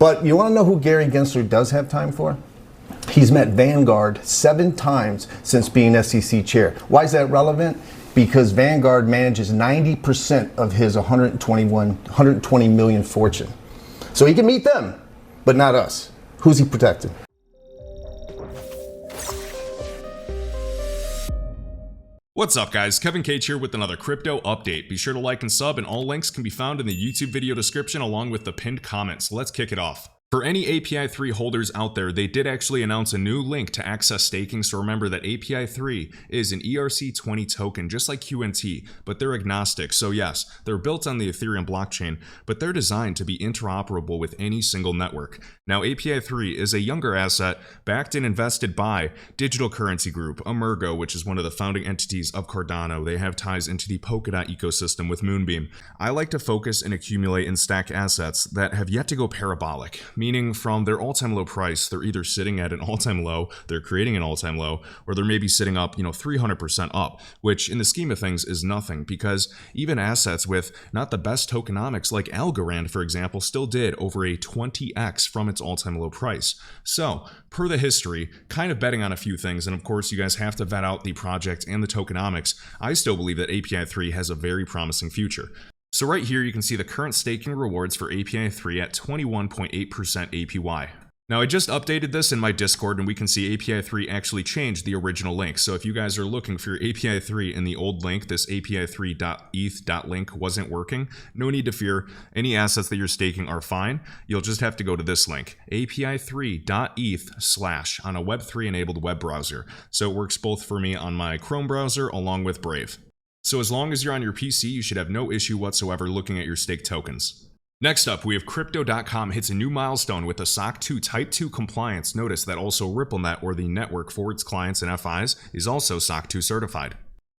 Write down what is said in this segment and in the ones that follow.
But you want to know who Gary Gensler does have time for? He's met Vanguard 7 times since being SEC chair. Why is that relevant? Because Vanguard manages 90% of his 120 million fortune. So he can meet them, but not us. Who's he protecting? What's up guys, Kevin Cage here with another crypto update. Be sure to like and sub, and all links can be found in the YouTube video description along with the pinned comment. So let's kick it off. For any API 3 holders out there, they did actually announce a new link to access staking, so remember that API 3 is an ERC20 token, just like QNT, but they're agnostic. So yes, they're built on the Ethereum blockchain, but they're designed to be interoperable with any single network. Now API 3 is a younger asset backed and invested by Digital Currency Group, Emergo, which is one of the founding entities of Cardano. They have ties into the Polkadot ecosystem with Moonbeam. I like to focus and accumulate and stack assets that have yet to go parabolic, meaning from their all-time low price, they're either sitting at an all-time low, they're creating an all-time low, or they're maybe sitting up, 300% up, which in the scheme of things is nothing, because even assets with not the best tokenomics like Algorand, for example, still did over a 20x from its all-time low price. So, per the history, kind of betting on a few things, and of course you guys have to vet out the project and the tokenomics, I still believe that API 3 has a very promising future. So right here you can see the current staking rewards for API 3 at 21.8% APY. Now I just updated this in my Discord and we can see API 3 actually changed the original link. So if you guys are looking for your API 3 in the old link, this api3.eth.link wasn't working, no need to fear. Any assets that you're staking are fine. You'll just have to go to this link, api3.eth/ on a Web3 enabled web browser. So it works both for me on my Chrome browser along with Brave. So as long as you're on your PC, you should have no issue whatsoever looking at your staked tokens. Next up, we have Crypto.com hits a new milestone with a SOC 2 Type 2 compliance. Notice that also RippleNet, or the network for its clients and FIs, is also SOC 2 certified.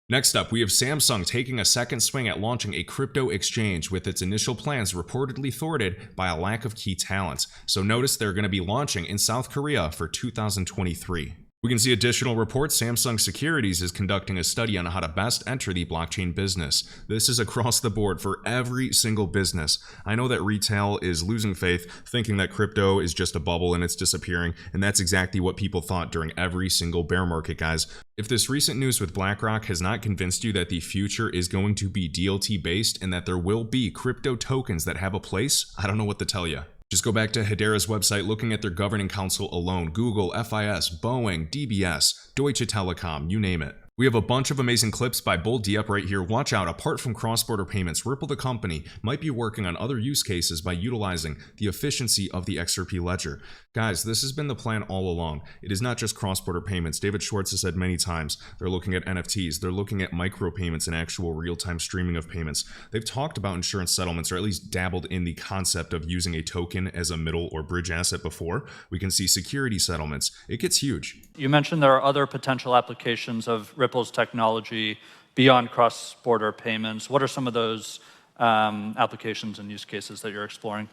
Next up, we have Samsung taking a second swing at launching a crypto exchange, with its initial plans reportedly thwarted by a lack of key talent. So notice they're going to be launching in South Korea for 2023. We can see additional reports. Samsung Securities is conducting a study on how to best enter the blockchain business. This is across the board for every single business. I know that retail is losing faith, thinking that crypto is just a bubble and it's disappearing, and that's exactly what people thought during every single bear market, guys. If this recent news with BlackRock has not convinced you that the future is going to be DLT based and that there will be crypto tokens that have a place, I don't know what to tell you. Just go back to Hedera's website, looking at their governing council alone. Google, FIS, Boeing, DBS, Deutsche Telekom, you name it. We have a bunch of amazing clips by Bull Diep right here. Watch out, apart from cross-border payments, Ripple the company might be working on other use cases by utilizing the efficiency of the XRP ledger. Guys, this has been the plan all along. It is not just cross-border payments. David Schwartz has said many times, they're looking at NFTs, they're looking at micropayments and actual real-time streaming of payments. They've talked about insurance settlements, or at least dabbled in the concept of using a token as a middle or bridge asset before. We can see security settlements. It gets huge. You mentioned there are other potential applications of Ripple's technology beyond cross-border payments. What are some of those applications and use cases that you're exploring?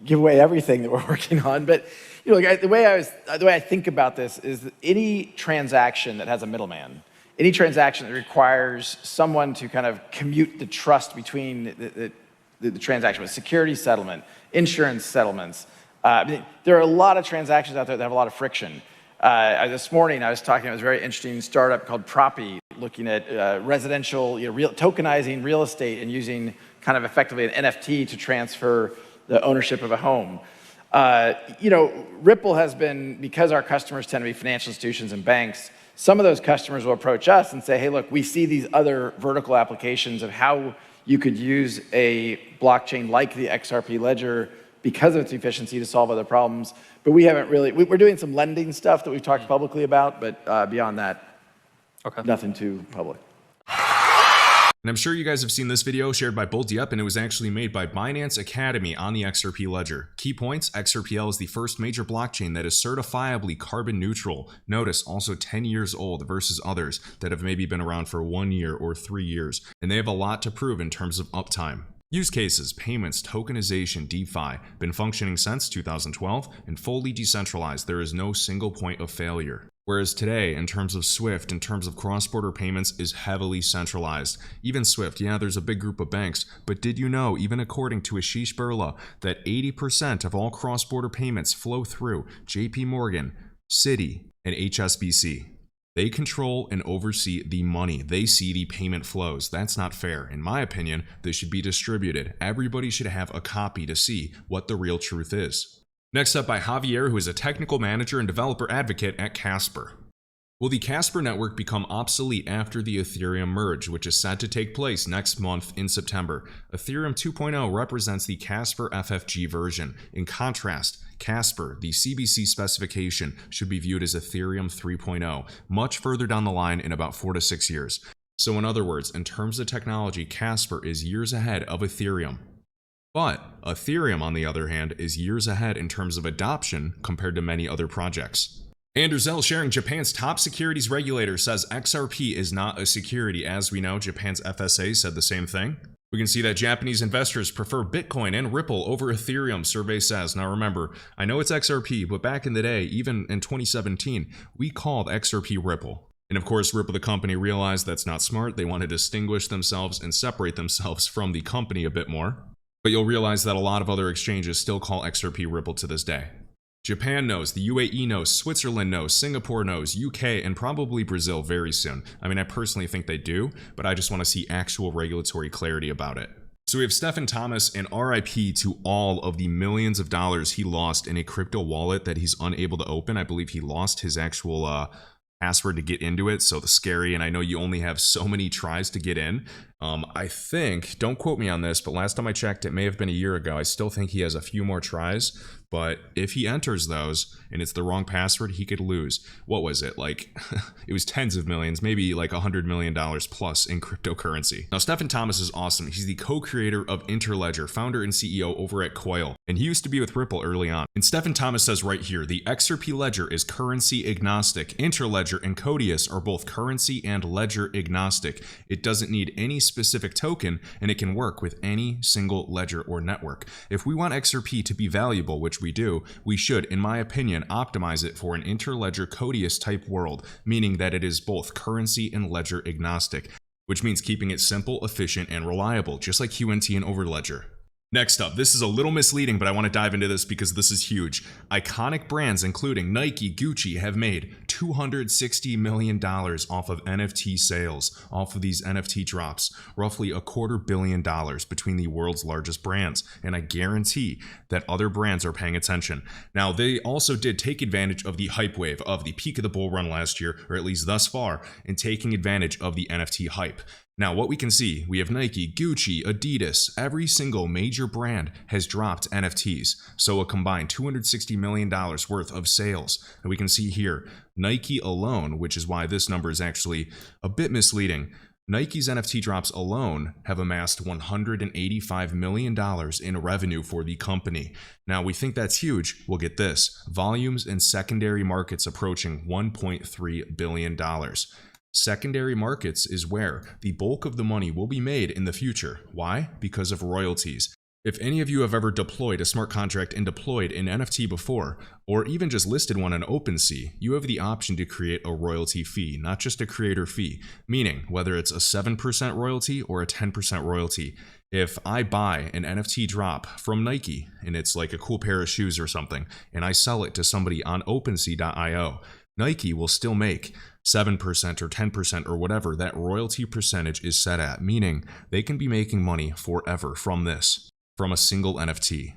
Give away everything that we're working on, but the way I think about this is that any transaction that has a middleman, any transaction that requires someone to kind of commute the trust between the transaction, with security settlement, insurance settlements. There are a lot of transactions out there that have a lot of friction. This morning I was talking to a very interesting startup called Proppy, looking at residential, tokenizing real estate and using kind of effectively an NFT to transfer the ownership of a home. Ripple has been, because our customers tend to be financial institutions and banks, some of those customers will approach us and say, hey, look, we see these other vertical applications of how you could use a blockchain like the XRP ledger because of its efficiency to solve other problems. But we haven't really, we're doing some lending stuff that we've talked publicly about, but beyond that, nothing too public. And I'm sure you guys have seen this video shared by Bull Diep, and it was actually made by Binance Academy on the XRP ledger. Key points: XRPL is the first major blockchain that is certifiably carbon neutral. Notice, also 10 years old versus others that have maybe been around for 1 year or 3 years. And they have a lot to prove in terms of uptime. Use cases: payments, tokenization, DeFi. Been functioning since 2012 and fully decentralized. There is no single point of failure. Whereas today, in terms of SWIFT, in terms of cross-border payments, is heavily centralized. Even SWIFT, yeah, there's a big group of banks, but did you know, even according to Ashish Birla, that 80% of all cross-border payments flow through JP Morgan, Citi, and HSBC? They control and oversee the money. They see the payment flows. That's not fair. In my opinion, this should be distributed. Everybody should have a copy to see what the real truth is. Next up by Javier, who is a technical manager and developer advocate at Casper. Will the Casper network become obsolete after the Ethereum merge, which is set to take place next month in September? Ethereum 2.0 represents the Casper FFG version. In contrast, Casper, the CBC specification, should be viewed as Ethereum 3.0, much further down the line in about 4 to 6 years. So in other words, in terms of technology, Casper is years ahead of Ethereum. But Ethereum, on the other hand, is years ahead in terms of adoption compared to many other projects. Andrew Zell sharing Japan's top securities regulator says XRP is not a security. As we know, Japan's FSA said the same thing. We can see that Japanese investors prefer Bitcoin and Ripple over Ethereum, survey says. Now remember, I know it's XRP, but back in the day, even in 2017, we called XRP Ripple. And of course, Ripple, the company, realized that's not smart. They want to distinguish themselves and separate themselves from the company a bit more. But you'll realize that a lot of other exchanges still call XRP Ripple to this day. Japan knows, the UAE knows, Switzerland knows, Singapore knows, UK, and probably Brazil very soon. I mean, I personally think they do, but I just want to see actual regulatory clarity about it. So we have Stephen Thomas, and RIP to all of the millions of dollars he lost in a crypto wallet that he's unable to open. I believe he lost his actual password to get into it, so the scary, and I know you only have so many tries to get in. I think, don't quote me on this, but last time I checked, it may have been a year ago. I still think he has a few more tries, but if he enters those and it's the wrong password, he could lose. What was it? Like, it was tens of millions, maybe like $100 million plus in cryptocurrency. Now, Stephen Thomas is awesome. He's the co-creator of Interledger, founder and CEO over at Coil, and he used to be with Ripple early on. And Stephen Thomas says right here, the XRP ledger is currency agnostic. Interledger and Codius are both currency and ledger agnostic. It doesn't need any specific token, and it can work with any single ledger or network. If we want XRP to be valuable, which we do, we should, in my opinion, optimize it for an interledger Codius type world, meaning that it is both currency and ledger agnostic, which means keeping it simple, efficient, and reliable, just like QNT and Overledger. Next up, this is a little misleading, but I want to dive into this because this is huge. Iconic brands including Nike, Gucci have made $260 million off of NFT sales, off of these NFT drops, roughly $250 million between the world's largest brands. And I guarantee that other brands are paying attention. Now, they also did take advantage of the hype wave of the peak of the bull run last year, or at least thus far, in taking advantage of the NFT hype. Now, what we can see, we have Nike, Gucci, Adidas, every single major brand has dropped NFTs. So a combined $260 million worth of sales. And we can see here, Nike alone, which is why this number is actually a bit misleading. Nike's NFT drops alone have amassed $185 million in revenue for the company. Now, we think that's huge. We'll get this. Volumes in secondary markets approaching $1.3 billion. Secondary markets is where the bulk of the money will be made in the future. Why? Because of royalties. If any of you have ever deployed a smart contract and deployed an NFT before, or even just listed one on OpenSea, you have the option to create a royalty fee, not just a creator fee, meaning whether it's a 7% royalty or a 10% royalty. If I buy an NFT drop from Nike, and it's like a cool pair of shoes or something, and I sell it to somebody on OpenSea.io, Nike will still make 7% or 10% or whatever that royalty percentage is set at, meaning they can be making money forever from this, from a single NFT.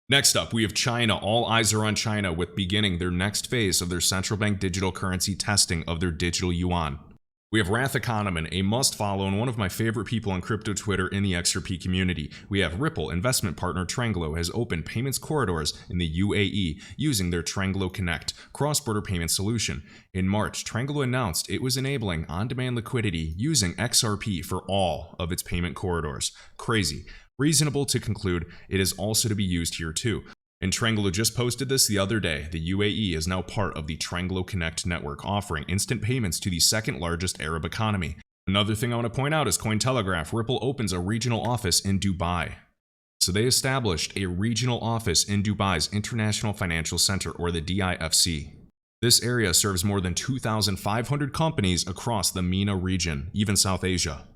Next up, we have China. All eyes are on China with beginning their next phase of their central bank digital currency testing of their digital yuan. We have Wrath Economan, a must-follow and one of my favorite people on crypto Twitter in the XRP community. We have Ripple investment partner Tranglo has opened payments corridors in the UAE using their Tranglo Connect cross-border payment solution. In March, Tranglo announced it was enabling on-demand liquidity using XRP for all of its payment corridors. Crazy. Reasonable to conclude it is also to be used here too. And Tranglo just posted this the other day. The UAE is now part of the Tranglo Connect network, offering instant payments to the second largest Arab economy. Another thing I want to point out is Cointelegraph. Ripple opens a regional office in Dubai. So they established a regional office in Dubai's International Financial Center, or the DIFC. This area serves more than 2,500 companies across the MENA region, even South Asia.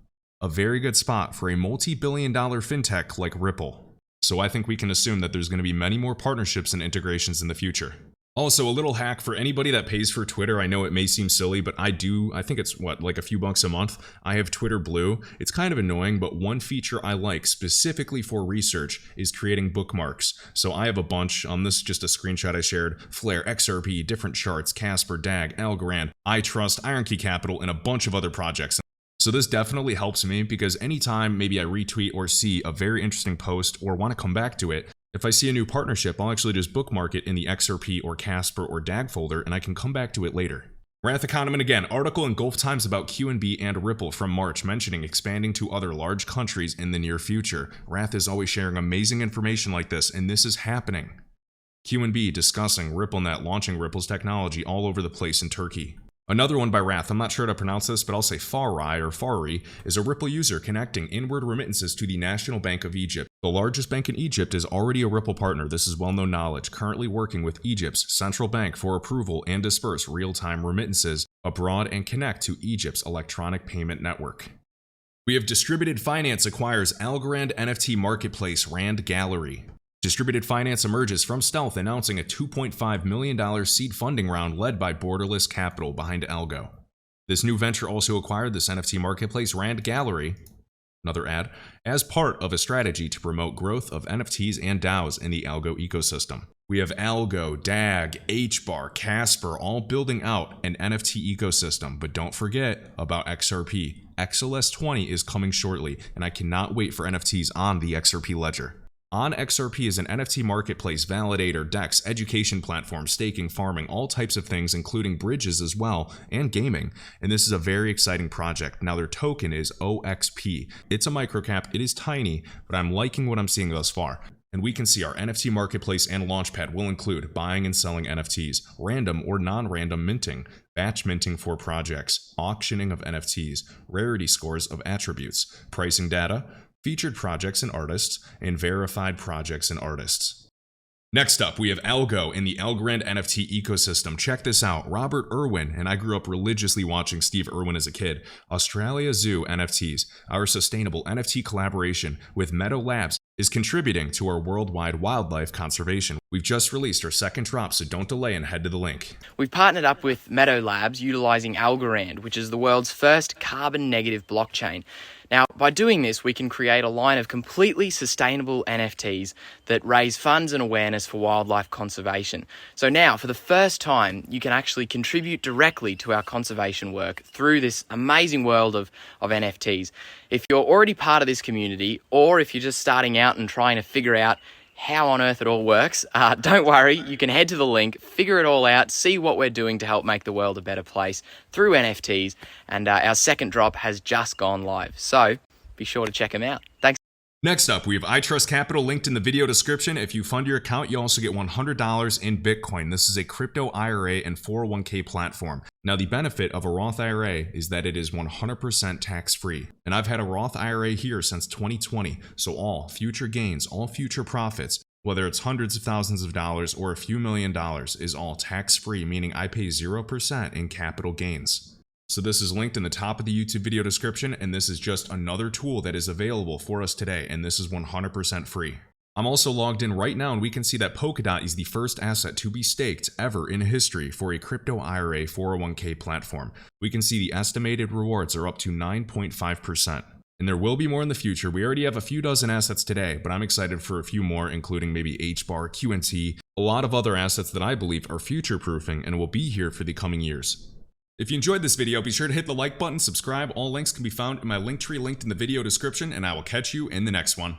A very good spot for a multi-billion-dollar fintech like Ripple. So I think we can assume that there's going to be many more partnerships and integrations in the future. Also, a little hack for anybody that pays for Twitter. I know it may seem silly, but I think it's like a few bucks a month. I have Twitter Blue. It's kind of annoying, but one feature I like specifically for research is creating bookmarks. So I have a bunch. This is just a screenshot I shared. Flare, XRP, different charts, Casper, DAG, Algorand, iTrustCapital, and a bunch of other projects. So this definitely helps me because anytime maybe I retweet or see a very interesting post or want to come back to it, if I see a new partnership, I'll actually just bookmark it in the XRP or Casper or DAG folder and I can come back to it later. Roth Economy again, article in Gulf Times about QNB and Ripple from March mentioning expanding to other large countries in the near future. Roth is always sharing amazing information like this, and this is happening. QNB discussing RippleNet launching Ripple's technology all over the place in Turkey. Another one by Roth, I'm not sure how to pronounce this, but I'll say Fari, is a Ripple user connecting inward remittances to the National Bank of Egypt. The largest bank in Egypt is already a Ripple partner. This is well-known knowledge, currently working with Egypt's central bank for approval and disperse real-time remittances abroad and connect to Egypt's electronic payment network. We have Distributed Finance acquires Algorand NFT marketplace Rand Gallery. Distributed Finance emerges from stealth, announcing a $2.5 million seed funding round led by Borderless Capital behind Algo. This new venture also acquired this NFT marketplace Rand Gallery, another ad, as part of a strategy to promote growth of NFTs and DAOs in the Algo ecosystem. We have Algo, DAG, HBAR, Casper all building out an NFT ecosystem, but don't forget about XRP. XLS20 is coming shortly, and I cannot wait for NFTs on the XRP ledger. On XRP is an NFT marketplace, validator, DEX, education platform, staking, farming, all types of things, including bridges as well, and gaming. And this is a very exciting project. Now their token is OXP. It's a microcap, it is tiny, but I'm liking what I'm seeing thus far. And we can see our NFT marketplace and launchpad will include buying and selling NFTs, random or non-random minting, batch minting for projects, auctioning of NFTs, rarity scores of attributes, pricing data, featured projects and artists, and verified projects and artists. Next up, we have Algo in the Algorand NFT ecosystem. Check this out. Robert Irwin, and I grew up religiously watching Steve Irwin as a kid. Australia Zoo NFTs, our sustainable NFT collaboration with Meadow Labs, is contributing to our worldwide wildlife conservation. We've just released our second drop, so don't delay and head to the link. We've partnered up with Meadow Labs utilizing Algorand, which is the world's first carbon negative blockchain. Now, by doing this, we can create a line of completely sustainable NFTs that raise funds and awareness for wildlife conservation. So now, for the first time, you can actually contribute directly to our conservation work through this amazing world of NFTs. If you're already part of this community, or if you're just starting out and trying to figure out how on earth it all works, don't worry, you can head to the link, figure it all out, see what we're doing to help make the world a better place through NFTs, and our second drop has just gone live, so be sure to check them out. Thanks. Next up, we have iTrustCapital linked in the video description. If you fund your account, you also get $100 in Bitcoin. This is a crypto IRA and 401k platform. Now, the benefit of a Roth IRA is that it is 100% tax-free. And I've had a Roth IRA here since 2020, so all future gains, all future profits, whether it's hundreds of thousands of dollars or a few $1,000,000, is all tax-free, meaning I pay 0% in capital gains. So this is linked in the top of the YouTube video description, and this is just another tool that is available for us today, and this is 100% free. I'm also logged in right now, and we can see that Polkadot is the first asset to be staked ever in history for a crypto IRA 401k platform. We can see the estimated rewards are up to 9.5%. And there will be more in the future. We already have a few dozen assets today, but I'm excited for a few more, including maybe HBAR, QNT, a lot of other assets that I believe are future-proofing and will be here for the coming years. If you enjoyed this video, be sure to hit the like button, subscribe. All links can be found in my Linktree linked in the video description, and I will catch you in the next one.